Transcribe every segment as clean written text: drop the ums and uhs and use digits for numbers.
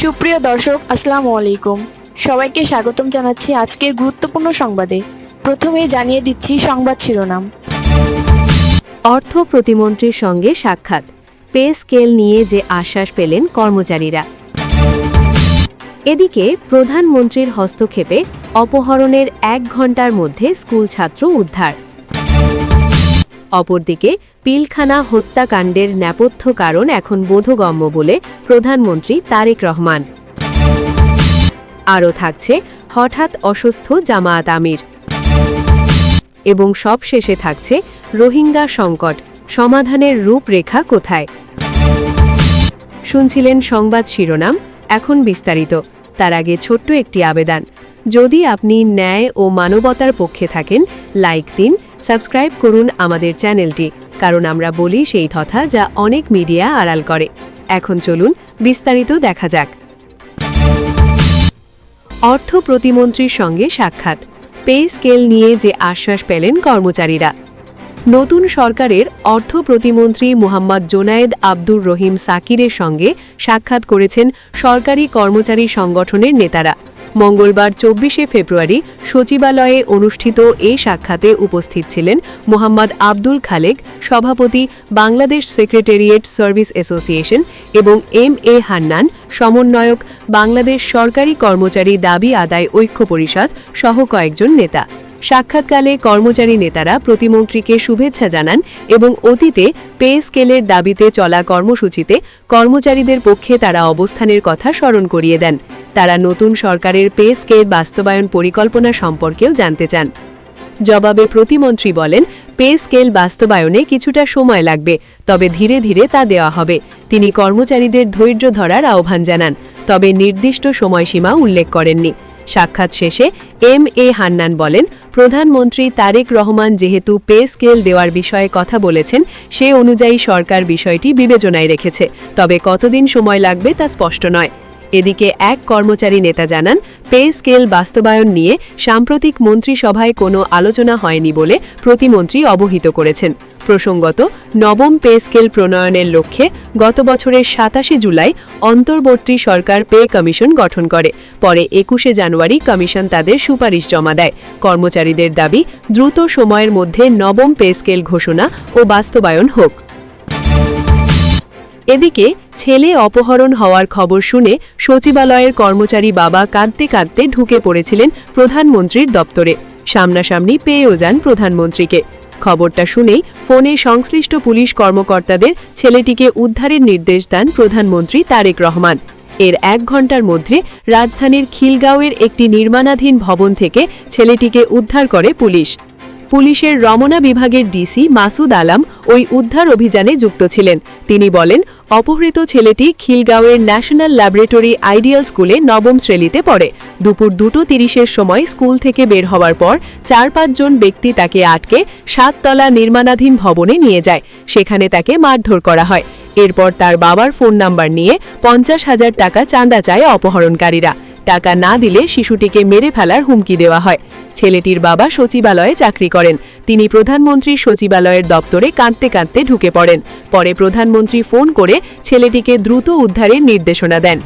সুপ্রিয় দর্শক, আসসালামু আলাইকুম। সবাইকে স্বাগতম জানাচ্ছি আজকের গুরুত্বপূর্ণ সংবাদে। প্রথমেই জানিয়ে দিচ্ছি সংবাদ শিরোনাম। অর্থ প্রতিমন্ত্রীর সঙ্গে সাক্ষাৎ, পে স্কেল নিয়ে যে আশ্বাস পেলেন কর্মচারীরা। এদিকে প্রধানমন্ত্রীর হস্তক্ষেপে অপহরণের 1 ঘণ্টার মধ্যে স্কুল ছাত্র উদ্ধার। অপরদিকে পিলখানা হত্যাকাণ্ডের নেপথ্য কারণ এখন বোধগম্য বলে প্রধানমন্ত্রী তারেক রহমান। আরও থাকছে হঠাৎ অসুস্থ জামায়াত আমির, এবং সবশেষে থাকছে রোহিঙ্গা সংকট, সমাধানের রূপরেখা কোথায়। শুনছিলেন সংবাদ শিরোনাম, এখন বিস্তারিত। তার আগে ছোট্ট একটি আবেদন, যদি আপনি ন্যায় ও মানবতার পক্ষে থাকেন, লাইক দিন, সাবস্ক্রাইব করুন আমাদের চ্যানেলটি, কারণ আমরা বলি সেই কথা যা অনেক মিডিয়া আড়াল করে। এখন চলুন বিস্তারিত দেখা যাক। অর্থ প্রতিমন্ত্রীর সঙ্গে সাক্ষাৎ, পে স্কেল নিয়ে যে আশ্বাস পেলেন কর্মচারীরা। নতুন সরকারের অর্থ প্রতিমন্ত্রী মোহাম্মদ জোনায়েদ আব্দুর রহিম সাকিরের সঙ্গে সাক্ষাৎ করেছেন সরকারি কর্মচারী সংগঠনের নেতারা। মঙ্গলবার 24শে ফেব্রুয়ারি সচিবালয়ে অনুষ্ঠিত এই সাক্ষাতে উপস্থিত ছিলেন মোহাম্মদ আব্দুল খালেক, সভাপতি বাংলাদেশ সেক্রেটারিয়েট সার্ভিস অ্যাসোসিয়েশন, এবং MA হান্নান, সমন্বয়ক বাংলাদেশ সরকারি কর্মচারী দাবি আদায় ঐক্য পরিষদ সহ কয়েকজন নেতা। সাক্ষাৎকালে কর্মচারী নেতারা প্রতিমন্ত্রীকে শুভেচ্ছা জানান এবং অতীতে পে স্কেলের দাবিতে চলা কর্মসূচিতে কর্মচারীদের পক্ষে তারা অবস্থানের কথা স্মরণ করিয়ে দেন। তারা নতুন সরকারের পে স্কেল বাস্তবায়ন পরিকল্পনা সম্পর্কেও জানতে চান। জবাবে প্রতিমন্ত্রী বলেন, পে স্কেল বাস্তবায়নে কিছুটা সময় লাগবে, তবে ধীরে ধীরে তা দেওয়া হবে। তিনি কর্মচারীদের ধৈর্য ধরার আহ্বান জানান, তবে নির্দিষ্ট সময়সীমা উল্লেখ করেননি। সাক্ষাৎ শেষে MA হান্নান বলেন, প্রধানমন্ত্রী তারেক রহমান যেহেতু পে স্কেল দেওয়ার বিষয়ে কথা বলেছেন, সে অনুযায়ী সরকার বিষয়টি বিবেচনায় রেখেছে, তবে কতদিন সময় লাগবে তা স্পষ্ট নয়। এদিকে এক কর্মচারী নেতা জানান, পে স্কেল বাস্তবায়ন নিয়ে সাম্প্রতিক মন্ত্রিসভায় কোনো আলোচনা হয়নি বলে প্রতিমন্ত্রী অবহিত করেছেন। প্রসঙ্গত, নবম পে স্কেল প্রণয়নের লক্ষ্যে গত বছরের 27শে জুলাই অন্তর্বর্তী সরকার পে কমিশন গঠন করে। পরে 21শে জানুয়ারি কমিশন তাদের সুপারিশ জমা দেয়। কর্মচারীদের দাবি, দ্রুত সময়ের মধ্যে নবম পে স্কেল ঘোষণা ও বাস্তবায়ন হোক। এদিকে ছেলে অপহরণ হওয়ার খবর শুনে সচিবালয়ের কর্মচারী বাবা কাঁদতে কাঁদতে ঢুকে পড়েছিলেন প্রধানমন্ত্রীর দপ্তরে। সামনাসামনি পেয়েও যান প্রধানমন্ত্রীকে। খবরটা শুনেই ফোনে সংশ্লিষ্ট পুলিশ কর্মকর্তাদের ছেলেটিকে উদ্ধারের নির্দেশ দেন প্রধানমন্ত্রী তারেক রহমান। এর 1 ঘণ্টার মধ্যে রাজধানীর খিলগাঁওয়ের একটি নির্মাণাধীন ভবন থেকে ছেলেটিকে উদ্ধার করে পুলিশ। পুলিশের রমনা বিভাগের ডিসি মাসুদ আলম ওই উদ্ধার অভিযানে যুক্ত ছিলেন। তিনি বলেন, অপহৃত ছেলেটি খিলগাঁওয়ের ন্যাশনাল ল্যাবরেটরি আইডিয়াল স্কুলে নবম শ্রেণীতে পড়ে। দুপুর 2:30-এর সময় স্কুল থেকে বের হওয়ার পর 4-5 জন ব্যক্তি তাকে আটকে 7 তলা নির্মাণাধীন ভবনে নিয়ে যায়। সেখানে তাকে মারধর করা হয়। এরপর তার বাবার ফোন নাম্বার নিয়ে 50,000 টাকা চাঁদা চায় অপহরণকারীরা। টাকা না দিলে শিশুটিকে মেরে ফেলার হুমকি দেওয়া হয়। ছেলেটির বাবা সচিবালয়ে চাকরি করেন। তিনি প্রধানমন্ত্রীর সচিবালয়ের দপ্তরে কাঁদতে কাঁদতে ঢুকে পড়েন। পরে প্রধানমন্ত্রী ফোন করে ছেলেটিকে দ্রুত উদ্ধারের নির্দেশনা দেন।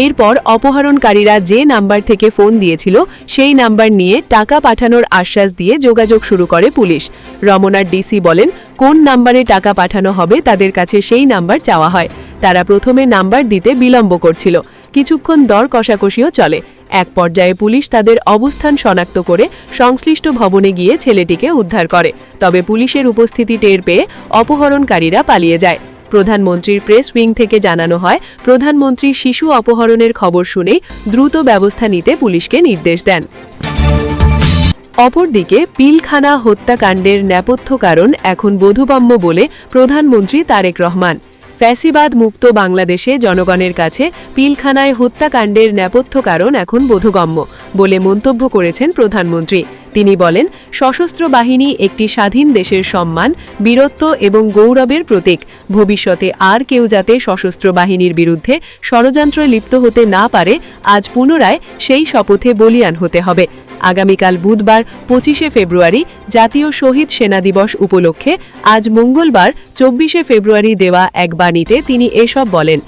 এরপর অপহরণকারীরা যে নাম্বার থেকে ফোন দিয়েছিল সেই নাম্বার নিয়ে টাকা পাঠানোর আশ্বাস দিয়ে যোগাযোগ শুরু করে পুলিশ। রমনার ডিসি বলেন, কোন নাম্বারে টাকা পাঠানো হবে তাদের কাছে সেই নাম্বার চাওয়া হয়। তারা প্রথমে নাম্বার দিতে বিলম্ব করছিল। কিছুক্ষণ দর কষাকষিও চলে। এক পর্যায়ে পুলিশ তাদের অবস্থান শনাক্ত করে সংশ্লিষ্ট ভবনে গিয়ে ছেলেটিকে উদ্ধার করে। তবে পুলিশের উপস্থিতি টের পেয়ে অপহরণকারীরা পালিয়ে যায়। প্রধানমন্ত্রীর প্রেস উইং থেকে জানানো হয়, প্রধানমন্ত্রী শিশু অপহরণের খবর শুনেই দ্রুত ব্যবস্থা নিতে পুলিশকে নির্দেশ দেন। অপরদিকে পিলখানা হত্যাকাণ্ডের নেপথ্য কারণ এখন বোধগম্য বলে প্রধানমন্ত্রী তারেক রহমান। ফ্যাসিবাদ মুক্ত বাংলাদেশে জনগণের কাছে পিলখানায় হত্যাকাণ্ডের নেপথ্য কারণ এখন বোধগম্য বলে মন্তব্য করেছেন প্রধানমন্ত্রী। তিনি বলেন, সশস্ত্র বাহিনী একটি স্বাধীন দেশের সম্মান, বীরত্ব এবং গৌরবের প্রতীক। ভবিষ্যতে আর কেউ যাতে সশস্ত্র বাহিনীর বিরুদ্ধে ষড়যন্ত্রে লিপ্ত হতে না পারে, আজ পুনরায় সেই শপথে বলিয়ান হতে হবে। আগামীকাল বুধবার 25শে ফেব্রুয়ারি জাতীয় শহীদ সেনা দিবস উপলক্ষে আজ মঙ্গলবার 24শে ফেব্রুয়ারি দেওয়া এক বাণীতে তিনি এসব বলেন।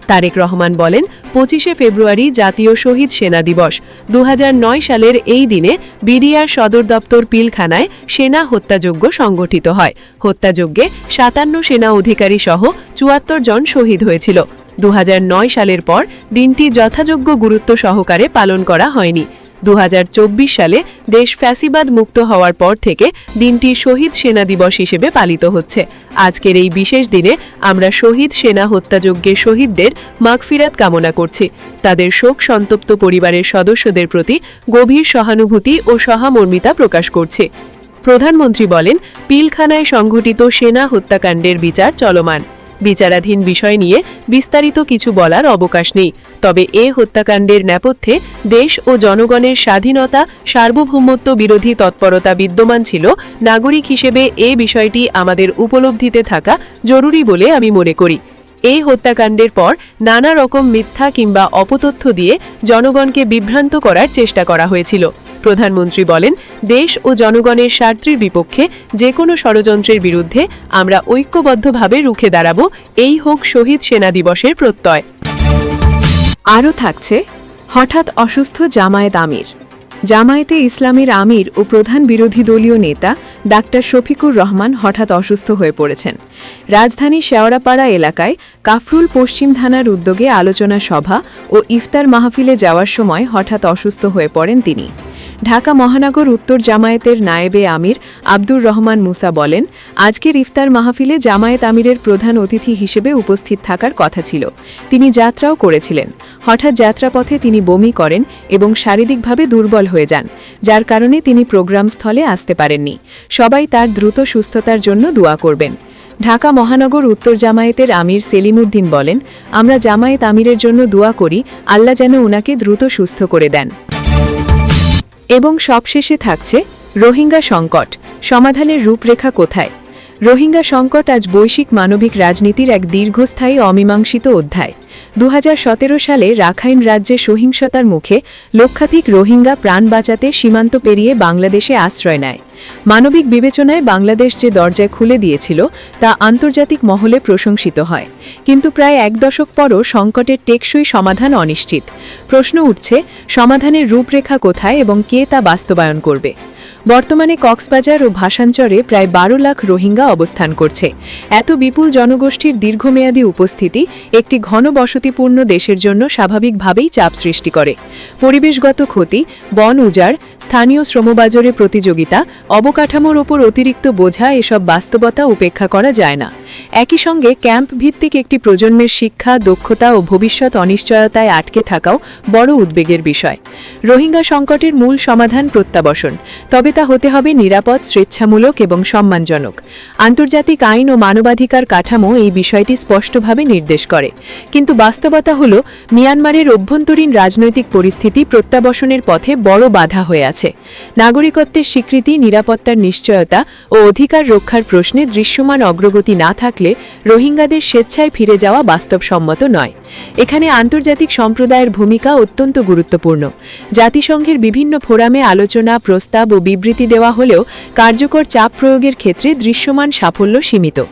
তারেক রহমান বলেন, 25শে ফেব্রুয়ারি জাতীয় শহীদ সেনা দিবস। 2009 সালের এই দিনে বিডিআর সদর দপ্তর পিলখানায় সেনা হত্যাযজ্ঞ সংগঠিত হয়। হত্যাযজ্ঞে 57 সেনা অধিকারী সহ 74 জন শহীদ হয়েছিল। 2009 সালের পর দিনটি যথাযোগ্য গুরুত্ব সহকারে পালন করা হয়নি। 2024 সালে দেশ ফ্যাসিবাদ মুক্ত হওয়ার পর থেকে দিনটি শহীদ সেনা দিবস হিসেবে পালিত হচ্ছে। আজকের এই বিশেষ দিনে আমরা শহীদ সেনা হত্যাযজ্ঞে শহীদদের মাগফিরাত কামনা করছি। তাদের শোক সন্তপ্ত পরিবারের সদস্যদের প্রতি গভীর সহানুভূতি ও সহমর্মিতা প্রকাশ করছি। প্রধানমন্ত্রী বলেন, পিলখানায় সংঘটিত সেনা হত্যাকাণ্ডের বিচার চলমান। বিচারাধীন বিষয় নিয়ে বিস্তারিত কিছু বলার অবকাশ নেই। তবে এ হত্যাকাণ্ডের নেপথ্যে দেশ ও জনগণের স্বাধীনতা, সার্বভৌমত্ব বিরোধী তৎপরতা বিদ্যমান ছিল। নাগরিক হিসেবে এ বিষয়টি আমাদের উপলব্ধিতে থাকা জরুরি বলে আমি মনে করি। এই হত্যাকাণ্ডের পর নানা রকম মিথ্যা কিংবা অপতথ্য দিয়ে জনগণকে বিভ্রান্ত করার চেষ্টা করা হয়েছিল। প্রধানমন্ত্রী বলেন, দেশ ও জনগণের স্বার্থের বিপক্ষে যে কোনো ষড়যন্ত্রের বিরুদ্ধে আমরা ঐক্যবদ্ধভাবে রুখে দাঁড়াব। এই হোক শহীদ সেনা দিবসের প্রত্যয়। আরও থাকছে, হঠাৎ অসুস্থ জামায়াত আমির। জামায়াতে ইসলামের আমির ও প্রধান বিরোধী দলীয় নেতা ডাক্তার শফিকুর রহমান হঠাৎ অসুস্থ হয়ে পড়েছেন। রাজধানীর শেওড়াপাড়া এলাকায় কাফরুল পশ্চিম থানার উদ্যোগে আলোচনা সভা ও ইফতার মাহফিলে যাওয়ার সময় হঠাৎ অসুস্থ হয়ে পড়েন তিনি। ঢাকা মহানগর উত্তর জামায়াতের নায়েবে আমির আব্দুর রহমান মুসা বলেন, আজকের ইফতার মাহফিলে জামায়াত আমিরের প্রধান অতিথি হিসেবে উপস্থিত থাকার কথা ছিল। তিনি যাত্রাও করেছিলেন। হঠাৎ যাত্রাপথে তিনি বমি করেন এবং শারীরিকভাবে দুর্বল হয়ে যান, যার কারণে তিনি প্রোগ্রাম স্থলে আসতে পারেননি। সবাই তার দ্রুত সুস্থতার জন্য দোয়া করবেন। ঢাকা মহানগর উত্তর জামায়াতের আমির সেলিমউদ্দিন বলেন, আমরা জামায়াত আমিরের জন্য দোয়া করি, আল্লাহ যেন উনাকে দ্রুত সুস্থ করে দেন। এবং সবশেষে থাকছে, রোহিঙ্গা সংকট, সমাধানের রূপরেখা কোথায়? রোহিঙ্গা সংকট আজ বৈশ্বিক মানবিক রাজনীতির এক দীর্ঘস্থায়ী অমীমাংসিত অধ্যায়। 2017 সালে রাখাইন রাজ্যে সহিংসতার মুখে লক্ষাধিক রোহিঙ্গা প্রাণ বাঁচাতে সীমান্ত পেরিয়ে বাংলাদেশে আশ্রয় নেয়। মানবিক বিবেচনায় বাংলাদেশ যে দরজায় খুলে দিয়েছিল তা আন্তর্জাতিক মহলে প্রশংসিত হয়। কিন্তু প্রায় এক দশক পরও সংকটের টেকসই সমাধান অনিশ্চিত। প্রশ্ন উঠছে, সমাধানের রূপরেখা কোথায় এবং কে তা বাস্তবায়ন করবে? বর্তমানে কক্সবাজার ও ভাসানচরে প্রায় 12 লাখ রোহিঙ্গা অবস্থান করছে। এত বিপুল জনগোষ্ঠীর দীর্ঘমেয়াদী উপস্থিতি একটি ঘনবসতিপূর্ণ দেশের জন্য স্বাভাবিকভাবেই চাপ সৃষ্টি করে। পরিবেশগত ক্ষতি, বন উজাড়, স্থানীয় শ্রমবাজারে প্রতিযোগিতা, অবকাঠামোর ওপর অতিরিক্ত বোঝা, এসব বাস্তবতা উপেক্ষা করা যায় না। একই সঙ্গে ক্যাম্প ভিত্তিক একটি প্রজন্মের শিক্ষা, দক্ষতা ও ভবিষ্যৎ অনিশ্চয়তায় আটকে থাকাও বড় উদ্বেগের বিষয়। রোহিঙ্গা সংকটের মূল সমাধান প্রত্যাবাসন, তবে তা হতে হবে নিরাপদ, স্বেচ্ছামূলক এবং সম্মানজনক। আন্তর্জাতিক আইন ও মানবাধিকার কাঠামো এই বিষয়টি স্পষ্টভাবে নির্দেশ করে। কিন্তু বাস্তবতা হল, মিয়ানমারের অভ্যন্তরীণ রাজনৈতিক পরিস্থিতি প্রত্যাবাসনের পথে বড় বাধা হয়ে আছে। নাগরিকত্বের স্বীকৃতি, নিরাপত্তার নিশ্চয়তা ও অধিকার রক্ষার প্রশ্নে দৃশ্যমান অগ্রগতি না থাকলে রোহিঙ্গাদের স্বেচ্ছায় ফিরে যাওয়া বাস্তবসম্মত নয়। এখানে আন্তর্জাতিক সম্প্রদায়ের ভূমিকা অত্যন্ত গুরুত্বপূর্ণ। জাতিসংঘের বিভিন্ন ফোরামে আলোচনা, প্রস্তাব ও বিবৃতি দেওয়া হলেও কার্যকর চাপ প্রয়োগের ক্ষেত্রে দৃশ্যমান সাফল্য সীমিত।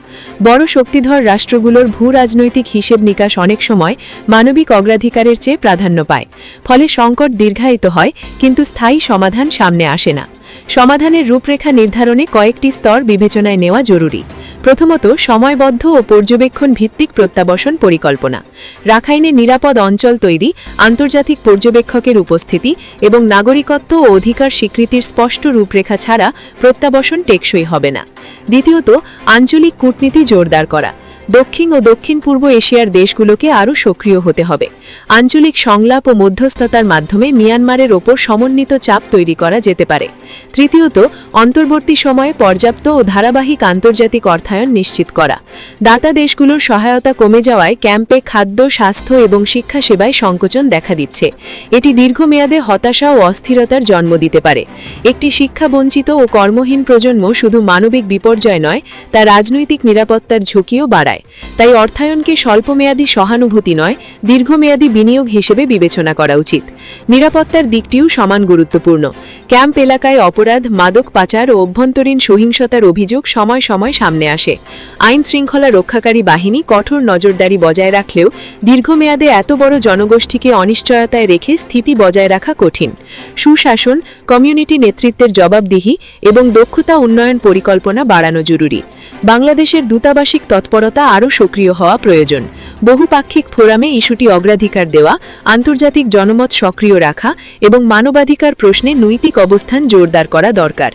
বড় শক্তিধর রাষ্ট্রগুলোর ভূ-রাজনৈতিক হিসেব নিকাশ অনেক সময় মানবিক অগ্রাধিকারের চেয়ে প্রাধান্য পায়। ফলে সংকট দীর্ঘায়িত হয়, কিন্তু স্থায়ী সমাধান সামনে আসে না। সমাধানের রূপরেখা নির্ধারণে কয়েকটি স্তর বিবেচনায় নেওয়া জরুরি। প্রথমত, সময়বদ্ধ ও পর্যবেক্ষণ ভিত্তিক প্রত্যাবাসন পরিকল্পনা। রাখাইনে নিরাপদ অঞ্চল তৈরি, আন্তর্জাতিক পর্যবেক্ষকের উপস্থিতি এবং নাগরিকত্ব ও অধিকার স্বীকৃতির স্পষ্ট রূপরেখা ছাড়া প্রত্যাবাসন টেকসই হবে না। দ্বিতীয়ত, আঞ্চলিক কূটনীতি জোরদার করা। দক্ষিণ ও দক্ষিণ পূর্ব এশিয়ার দেশগুলোকে আরও সক্রিয় হতে হবে। আঞ্চলিক সংলাপ ও মধ্যস্থতার মাধ্যমে মিয়ানমারের ওপর সমন্বিত চাপ তৈরি করা যেতে পারে। তৃতীয়ত, অন্তর্বর্তী সময়ে পর্যাপ্ত ও ধারাবাহিক আন্তর্জাতিক অর্থায়ন নিশ্চিত করা। দাতা দেশগুলোর সহায়তা কমে যাওয়ায় ক্যাম্পে খাদ্য, স্বাস্থ্য এবং শিক্ষা সেবায় সংকোচন দেখা দিচ্ছে। এটি দীর্ঘমেয়াদে হতাশা ও অস্থিরতার জন্ম দিতে পারে। একটি শিক্ষাবঞ্চিত ও কর্মহীন প্রজন্ম শুধু মানবিক বিপর্যয় নয়, তা রাজনৈতিক নিরাপত্তার ঝুঁকিও বাড়ায়। যায়। তাই অর্থায়নকে স্বল্পমেয়াদী সহানুভূতি নয়, দীর্ঘমেয়াদী বিনিয়োগ হিসেবে বিবেচনা করা উচিত। নিরাপত্তার দিকটিও সমান গুরুত্বপূর্ণ। ক্যাম্প এলাকায় অপরাধ, মাদক পাচার ও অভ্যন্তরীণ সহিংসতার অভিযোগ সময় সময় সামনে আসে। আইন শৃঙ্খলা রক্ষাকারী বাহিনী কঠোর নজরদারি বজায় রাখলেও দীর্ঘমেয়াদে এত বড় জনগোষ্ঠীকে অনিশ্চয়তায় রেখে স্থিতি বজায় রাখা কঠিন। সুশাসন, কমিউনিটি নেতৃত্বের জবাবদিহি এবং দক্ষতা উন্নয়ন পরিকল্পনা বাড়ানো জরুরি। বাংলাদেশের দূতাবাসিক তৎপরতা আরও সক্রিয় হওয়া প্রয়োজন। বহুপাক্ষিক ফোরামে ইস্যুটি অগ্রাধিকার দেওয়া, আন্তর্জাতিক জনমত সক্রিয় রাখা এবং মানবাধিকার প্রশ্নে নৈতিক অবস্থান জোরদার করা দরকার।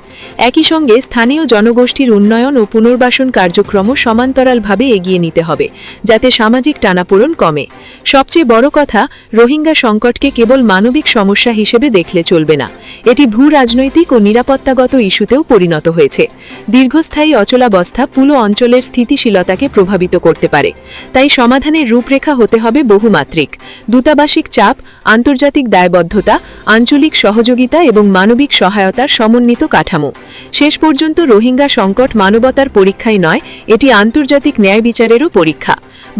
একই সঙ্গে স্থানীয় জনগোষ্ঠীর উন্নয়ন ও পুনর্বাসন কার্যক্রম সমান্তরালভাবে এগিয়ে নিতে হবে, যাতে সামাজিক টানাপোড়েন কমে। সবচেয়ে বড় কথা, রোহিঙ্গা সংকটকে কেবল মানবিক সমস্যা হিসেবে দেখলে চলবে না। এটি ভূ রাজনৈতিক ও নিরাপত্তাগত ইস্যুতেও পরিণত হয়েছে। দীর্ঘস্থায়ী অচলাবস্থা পুরো অঞ্চলের স্থিতিশীলতাকে প্রভাবিত করতে পারে। তাই সমাধানের রূপরেখা হতে হবে বহুমাত্রিক। দূতাবাসিক চাপ, আন্তর্জাতিক দায়বদ্ধতা, আঞ্চলিক সহযোগিতা এবং মানবিক সহায়তার সমন্বিত কাঠামো। শেষ পর্যন্ত রোহিঙ্গা সংকট মানবতার পরীক্ষাই নয়, এটি আন্তর্জাতিক ন্যায় বিচারেরও পরীক্ষা।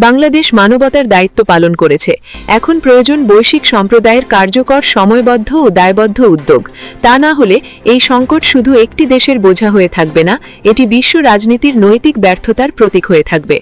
বাংলাদেশ মানবতার দায়িত্ব পালন করেছে। এখন প্রয়োজন বৈশ্বিক সম্প্রদায়ের কার্যকর, সময়বদ্ধ ও দায়বদ্ধ উদ্যোগ। তা না হলে এই সংকট শুধু একটি দেশের বোঝা হয়ে থাকবে না, এটি বিশ্ব রাজনীতির নৈতিক ব্যর্থতার প্রতীক হয়ে থাকবে।